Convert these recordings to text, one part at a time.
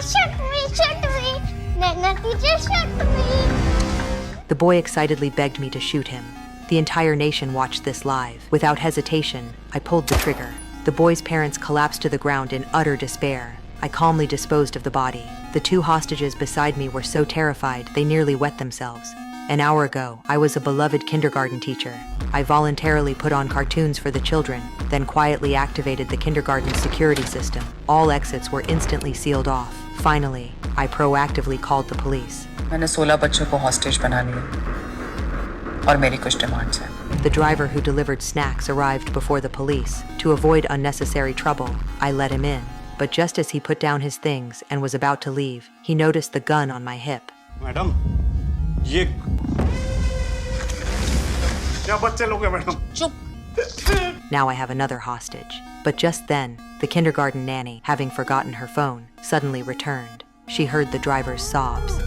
shoot me, shoot me. Nana teacher, shoot me. The boy excitedly begged me to shoot him. The entire nation watched this live. Without hesitation, I pulled the trigger. The boy's parents collapsed to the ground in utter despair. I calmly disposed of the body. The 2 hostages beside me were so terrified they nearly wet themselves. An hour ago, I was a beloved kindergarten teacher. I voluntarily put on cartoons for the children, then quietly activated the kindergarten security system. All exits were instantly sealed off. Finally, I proactively called the police. मैंने 16 बच्चों को hostage बना लिया और मेरी कुछ demands हैं। The driver who delivered snacks arrived before the police. To avoid unnecessary trouble, I let him in. But just as he put down his things and was about to leave, he noticed the gun on my hip. Madam, ये क्या बच्चे लोग हैं madam? चुप। Now I have another hostage. But just then, the kindergarten nanny, having forgotten her phone, suddenly returned. She heard the driver's sobs.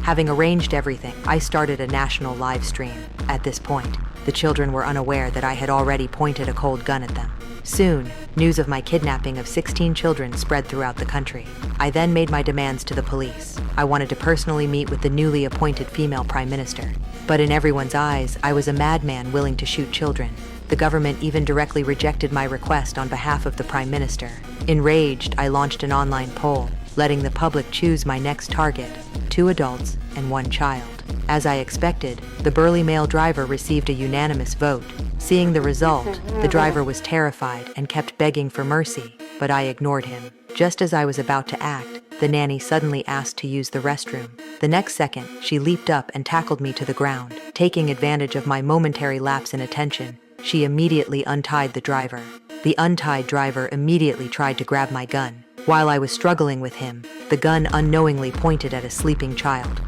Having arranged everything, I started a national live stream. At this point, the children were unaware that I had already pointed a cold gun at them. Soon, news of my kidnapping of 16 children spread throughout the country. I then made my demands to the police. I wanted to personally meet with the newly appointed female prime minister. But in everyone's eyes, I was a madman willing to shoot children. The government even directly rejected my request on behalf of the prime minister. Enraged, I launched an online poll, letting the public choose my next target, 2 adults and 1 child. As I expected, the burly male driver received a unanimous vote. Seeing the result, the driver was terrified and kept begging for mercy, but I ignored him. Just as I was about to act, the nanny suddenly asked to use the restroom. The next second, she leaped up and tackled me to the ground. Taking advantage of my momentary lapse in attention, she immediately untied the driver. The untied driver immediately tried to grab my gun. While I was struggling with him, the gun unknowingly pointed at a sleeping child.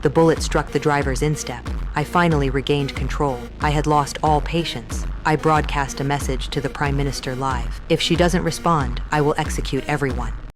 The bullet struck the driver's instep. I finally regained control. I had lost all patience. I broadcast a message to the Prime Minister live. If she doesn't respond, I will execute everyone.